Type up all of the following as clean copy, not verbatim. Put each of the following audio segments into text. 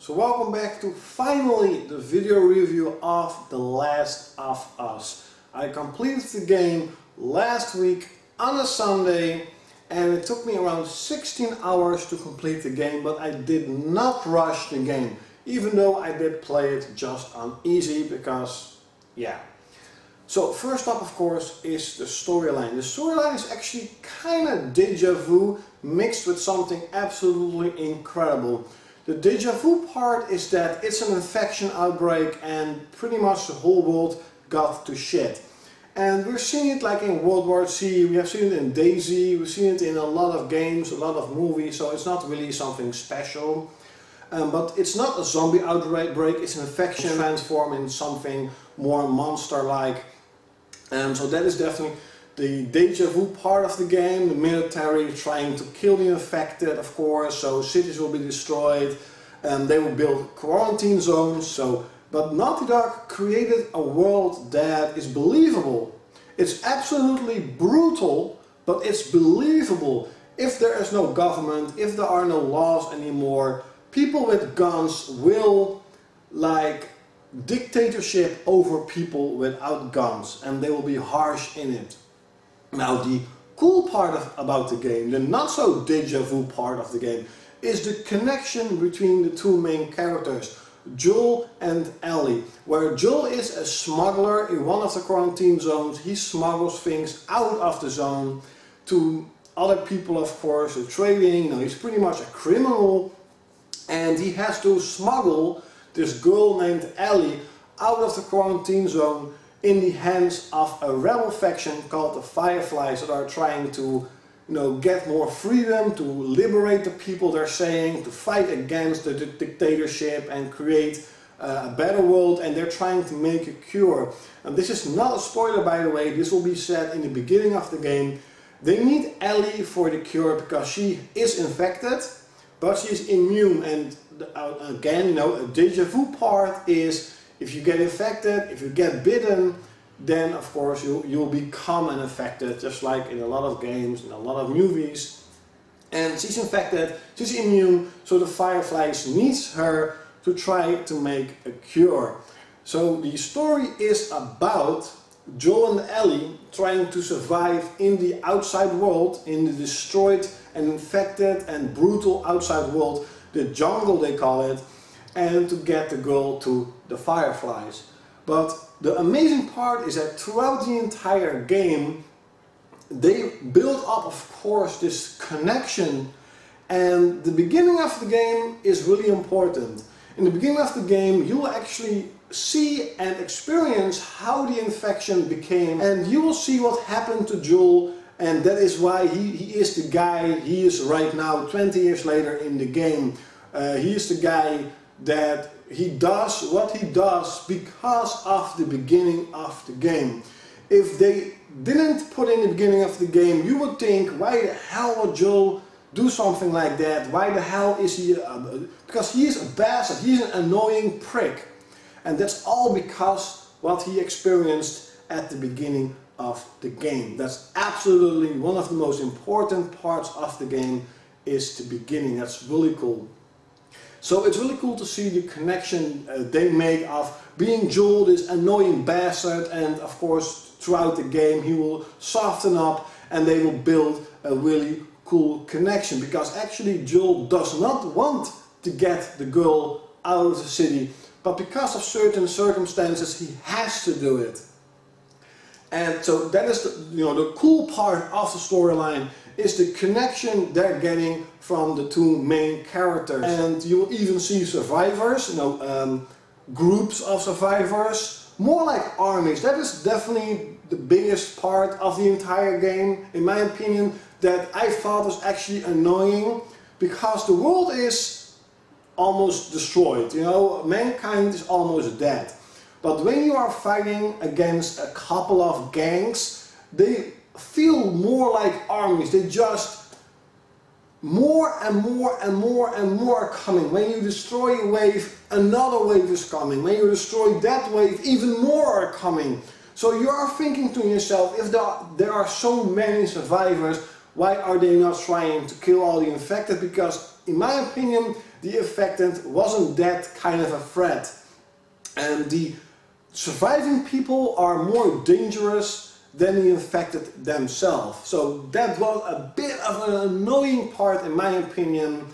So welcome back to finally the video review of The Last of Us. I completed the game last week on a Sunday and it took me around 16 hours to complete the game, but I did not rush the game, even though I did play it just on easy because, yeah. So first up, of course, is the storyline. The storyline is actually kind of déjà vu mixed with something absolutely incredible. The déjà vu part is that it's an infection outbreak and pretty much the whole world got to shit. And we're seeing it like in World War Z, we have seen it in DayZ, we've seen it in a lot of games, a lot of movies, so it's not really something special. But it's not a zombie outbreak, it's an infection transformed in something more monster-like. So that is definitely the déjà vu part of the game, the military trying to kill the infected, of course, so cities will be destroyed, and they will build quarantine zones. But Naughty Dog created a world that is believable. It's absolutely brutal, but it's believable. If there is no government, if there are no laws anymore, people with guns will like dictatorship over people without guns, and they will be harsh in it. Now the cool part about the game, the not so déjà vu part of the game, is the connection between the two main characters, Joel and Ellie, where Joel is a smuggler in one of the quarantine zones. He smuggles things out of the zone to other people, of course, trading. Now, he's pretty much a criminal, and he has to smuggle this girl named Ellie out of the quarantine zone in the hands of a rebel faction called the Fireflies that are trying to, get more freedom, to liberate the people, they're saying, to fight against the dictatorship and create a better world, and they're trying to make a cure. And this is not a spoiler, by the way, this will be said in the beginning of the game. They need Ellie for the cure because she is infected, but she's immune, and again, a déjà vu part is if you get infected, if you get bitten, then of course you'll become an infected, just like in a lot of games, in a lot of movies. And she's infected, she's immune, so the Fireflies needs her to try to make a cure. So the story is about Joel and Ellie trying to survive in the outside world, in the destroyed and infected and brutal outside world, the jungle they call it, and to get the girl to the Fireflies. But the amazing part is that throughout the entire game they build up, of course, this connection, and the beginning of the game is really important. In the beginning of the game you will actually see and experience how the infection became, and you will see what happened to Joel, and that is why he is the guy he is right now, 20 years later in the game. He is the guy that he does what he does because of the beginning of the game. If they didn't put in the beginning of the game, you would think, why the hell would Joel do something like that? Why the hell is he, because he is a bastard, he's an annoying prick. And that's all because what he experienced at the beginning of the game. That's absolutely one of the most important parts of the game, is the beginning. That's really cool. So it's really cool to see the connection they make of being Joel, this annoying bastard, and of course throughout the game he will soften up and they will build a really cool connection, because actually Joel does not want to get the girl out of the city, but because of certain circumstances he has to do it. And so that is the cool part of the storyline, is the connection they're getting from the two main characters. And you will even see survivors, groups of survivors, more like armies. That is definitely the biggest part of the entire game, in my opinion, that I thought was actually annoying, because the world is almost destroyed, mankind is almost dead. But when you are fighting against a couple of gangs, they feel more like armies. They just, more and more and more and more are coming. When you destroy a wave, another wave is coming. When you destroy that wave, even more are coming. So you are thinking to yourself, if there are so many survivors, why are they not trying to kill all the infected? Because in my opinion, the infected wasn't that kind of a threat. And the surviving people are more dangerous than the infected themselves. So that was a bit of an annoying part in my opinion,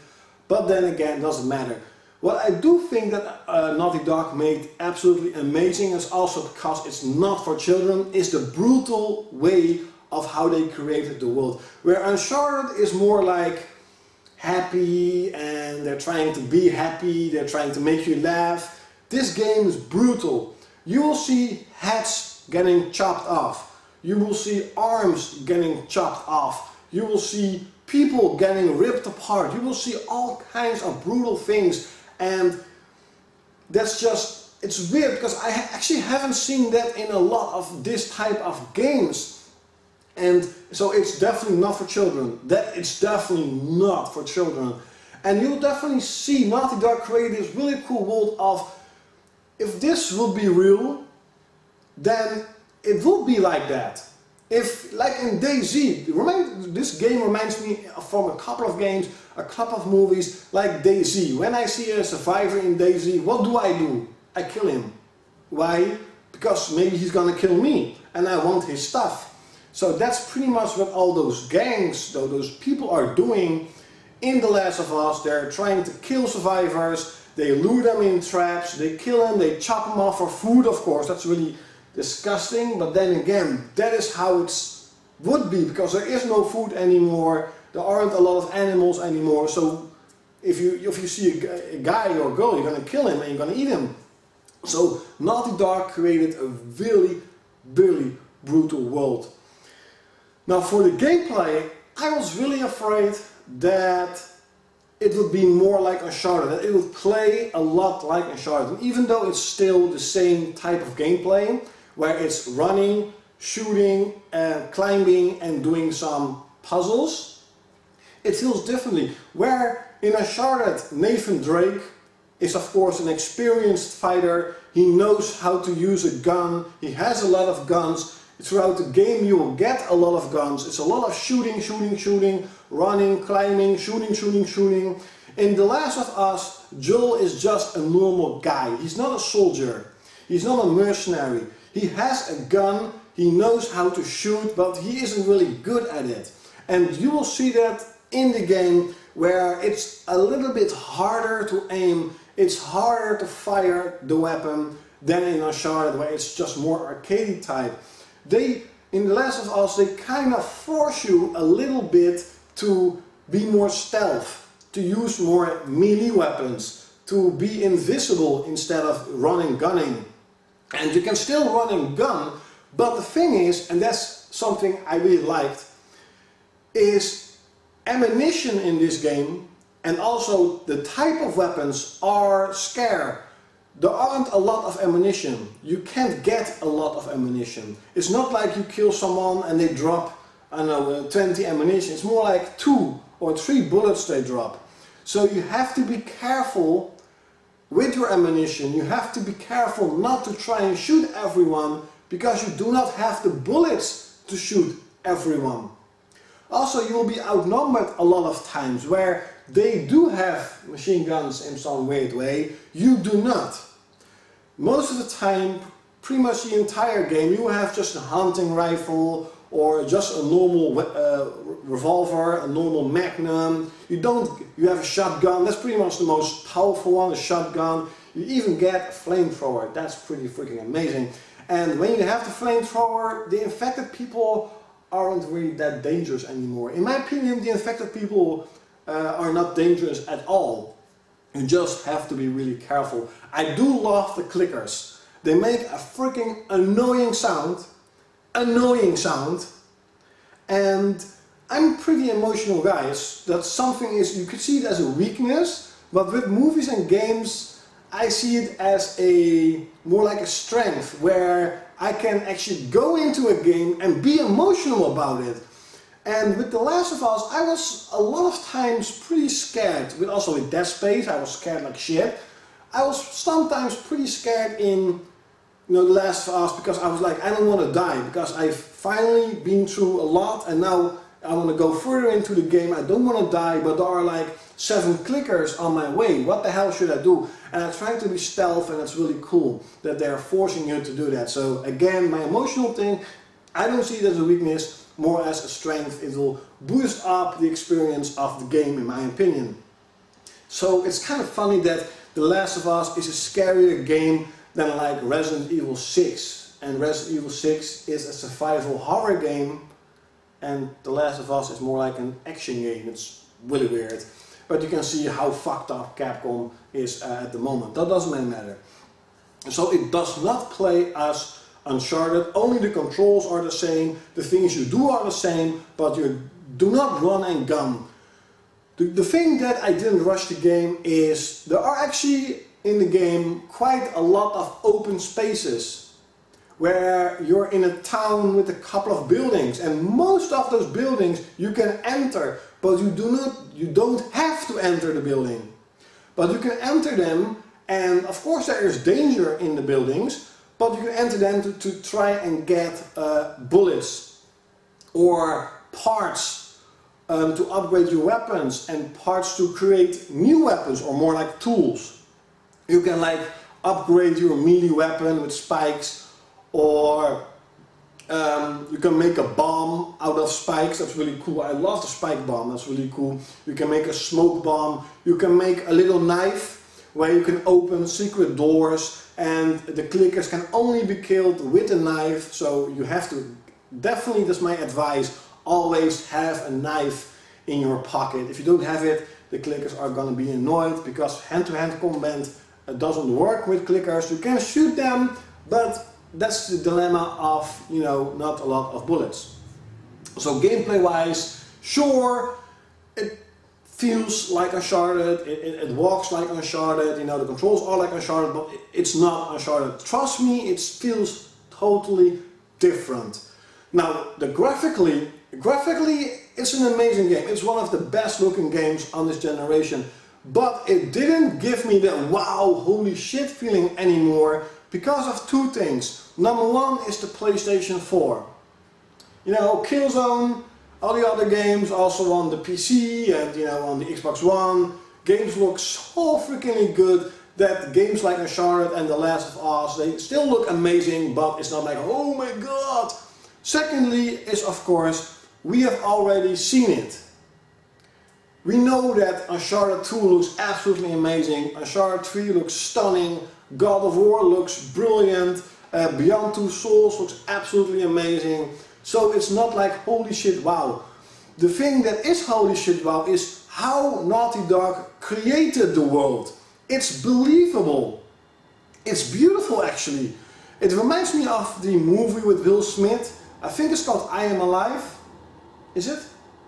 but then again, it doesn't matter. What I do think that Naughty Dog made absolutely amazing is also because it's not for children, is the brutal way of how they created the world. Where Uncharted is more like happy and they're trying to be happy, they're trying to make you laugh. This game is brutal. You will see heads getting chopped off. You will see arms getting chopped off. You will see people getting ripped apart. You will see all kinds of brutal things. And that's just, it's weird because I actually haven't seen that in a lot of this type of games. And so it's definitely not for children. It's definitely not for children. And you'll definitely see Naughty Dog create this really cool world of, if this will be real, then it will be like that. If, like in DayZ, this game reminds me from a couple of games, a couple of movies, like DayZ. When I see a survivor in DayZ, what do? I kill him. Why? Because maybe he's gonna kill me, and I want his stuff. So that's pretty much what all those gangs, those people are doing in The Last of Us. They're trying to kill survivors, they lure them in traps, they kill them, they chop them off for food, of course. That's really disgusting, but then again, that is how it would be, because there is no food anymore, there aren't a lot of animals anymore, so if you see a guy or a girl, you're gonna kill him and you're gonna eat him. So Naughty Dog created a really, really brutal world. Now for the gameplay, I was really afraid that it would be more like Uncharted, that it would play a lot like Uncharted, even though it's still the same type of gameplay, where it's running, shooting, climbing and doing some puzzles. It feels differently. Where in Uncharted, Nathan Drake is of course an experienced fighter, he knows how to use a gun, he has a lot of guns. Throughout the game you will get a lot of guns, it's a lot of shooting, running, climbing, shooting. In The Last of Us, Joel is just a normal guy, he's not a soldier, he's not a mercenary. He has a gun, he knows how to shoot, but he isn't really good at it. And you will see that in the game, where it's a little bit harder to aim, it's harder to fire the weapon than in Uncharted, where it's just more arcade type. In The Last of Us, they kind of force you a little bit to be more stealth, to use more melee weapons, to be invisible instead of running, gunning. And you can still run and gun, but the thing is, and that's something I really liked, is ammunition in this game and also the type of weapons are scarce. There aren't a lot of ammunition. You can't get a lot of ammunition. It's not like you kill someone and they drop, I don't know, 20 ammunition. It's more like 2 or 3 bullets they drop. So you have to be careful with your ammunition. You have to be careful not to try and shoot everyone, because you do not have the bullets to shoot everyone. Also, you will be outnumbered a lot of times, where they do have machine guns in some weird way, you do not. Most of the time, pretty much the entire game, you have just a hunting rifle or just a normal revolver, a normal magnum. You have a shotgun, that's pretty much the most powerful one, a shotgun. You even get a flamethrower, that's pretty freaking amazing. And when you have the flamethrower, the infected people aren't really that dangerous anymore. In my opinion, the infected people are not dangerous at all. You just have to be really careful. I do love the clickers. They make a freaking annoying sound. And I'm a pretty emotional guy. That's something you could see it as a weakness, but with movies and games, I see it as more like a strength, where I can actually go into a game and be emotional about it. And with The Last of Us, I was a lot of times pretty scared. Also with Dead Space, I was scared like shit. I was sometimes pretty scared in The Last of Us, because I was like, I don't want to die, because I've finally been through a lot and now I want to go further into the game. I don't want to die, but there are like 7 clickers on my way. What the hell should I do? And I try to be stealth, and it's really cool that they're forcing you to do that. So again, my emotional thing, I don't see it as a weakness, more as a strength. It will boost up the experience of the game, in my opinion. So it's kind of funny that The Last of Us is a scarier game than like Resident Evil 6. And Resident Evil 6 is a survival horror game, and The Last of Us is more like an action game. It's really weird. But you can see how fucked up Capcom is at the moment. That doesn't really matter. So it does not play as Uncharted. Only the controls are the same, the things you do are the same, but you do not run and gun. The thing that I didn't rush the game is there are actually in the game quite a lot of open spaces where you're in a town with a couple of buildings, and most of those buildings you can enter, but you don't have to enter the building. But you can enter them, and of course there is danger in the buildings, but you can enter them to try and get bullets or parts to upgrade your weapons, and parts to create new weapons, or more like tools. You can like upgrade your melee weapon with spikes, or you can make a bomb out of spikes. That's really cool. I love the spike bomb. That's really cool. You can make a smoke bomb. You can make a little knife where you can open secret doors, and the clickers can only be killed with a knife. So you have to, definitely, that's my advice, always have a knife in your pocket. If you don't have it, the clickers are gonna be annoyed, because hand-to-hand combat doesn't work with clickers. You can shoot them, but that's the dilemma of, you know, not a lot of bullets. So gameplay wise, sure, it feels like Uncharted, it walks like Uncharted, you know, the controls are like Uncharted, but it's not Uncharted. Trust me, it feels totally different. Now, graphically, it's an amazing game. It's one of the best looking games on this generation, but it didn't give me the wow, holy shit feeling anymore, because of two things. Number one is the PlayStation 4. You know, Killzone, all the other games, also on the PC and, you know, on the Xbox One, games look so freaking good that games like Uncharted and The Last of Us, they still look amazing, but it's not like, oh my god. Secondly is, of course, we have already seen it. We know that Uncharted 2 looks absolutely amazing, Uncharted 3 looks stunning, God of War looks brilliant, Beyond Two Souls looks absolutely amazing. So it's not like holy shit wow. The thing that is holy shit wow is how Naughty Dog created the world. It's believable. It's beautiful actually. It reminds me of the movie with Will Smith. I think it's called I Am Alive. Is it?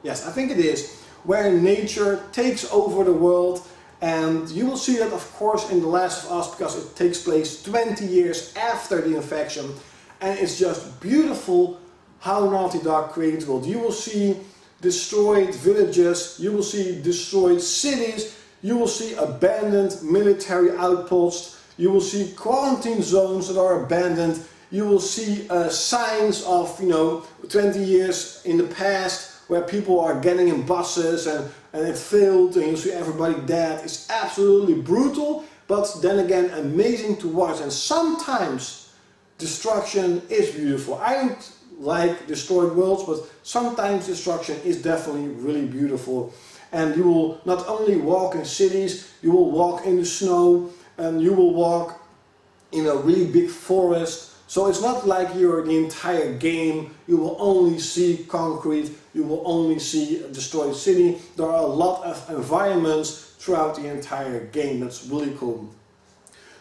Yes, I think it is. Where nature takes over the world, and you will see that of course in The Last of Us, because it takes place 20 years after the infection, and it's just beautiful how Naughty Dog created the world. You will see destroyed villages, you will see destroyed cities, you will see abandoned military outposts, you will see quarantine zones that are abandoned, you will see signs of, you know, 20 years in the past where people are getting in buses and it failed, and you see everybody dead. It's absolutely brutal, but then again amazing to watch, and sometimes destruction is beautiful. I don't like destroyed worlds, but sometimes destruction is definitely really beautiful. And you will not only walk in cities, you will walk in the snow, and you will walk in a really big forest. So it's not like you're the entire game, you will only see concrete, you will only see a destroyed city. There are a lot of environments throughout the entire game. That's really cool.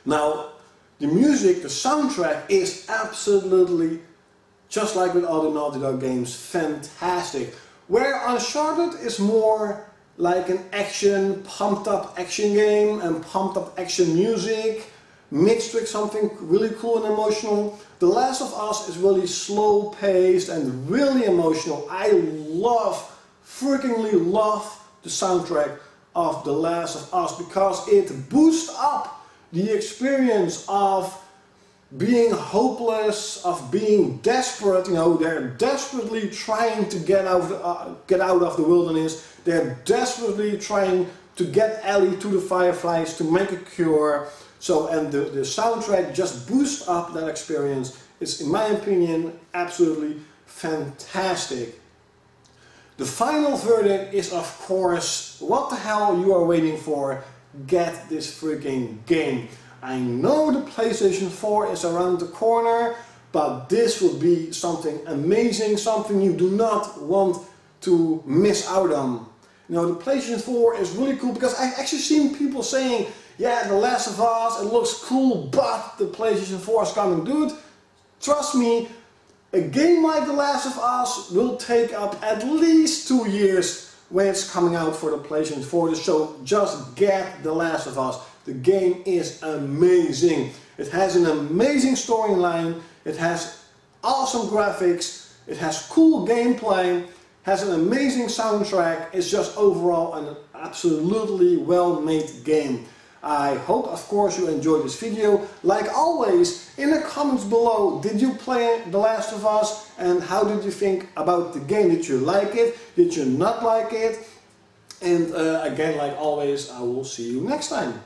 Now, the music, the soundtrack is absolutely, just like with other Naughty Dog games, fantastic. Where Uncharted is more like an action, pumped up action game and pumped up action music, mixed with something really cool and emotional. The Last of Us is really slow paced and really emotional. I freakingly love the soundtrack of The Last of Us, because it boosts up the experience of being hopeless, of being desperate. You know, they're desperately trying to get out of the wilderness. They're desperately trying to get Ellie to the fireflies, to make a cure. So, and the soundtrack just boosts up that experience. It's, in my opinion, absolutely fantastic. The final verdict is, of course, what the hell you are waiting for? Get this freaking game. I know the PlayStation 4 is around the corner, but this will be something amazing, something you do not want to miss out on. You know, the PlayStation 4 is really cool because I've actually seen people saying, yeah, The Last of Us, it looks cool, but the PlayStation 4 is coming. Dude, trust me, a game like The Last of Us will take up at least 2 years when it's coming out for the PlayStation 4. So just get The Last of Us. The game is amazing. It has an amazing storyline, it has awesome graphics, it has cool gameplay, has an amazing soundtrack. It's just overall an absolutely well-made game. I hope, of course, you enjoyed this video. Like always, in the comments below, did you play The Last of Us and how did you think about the game? Did you like it? Did you not like it? And again, like always, I will see you next time.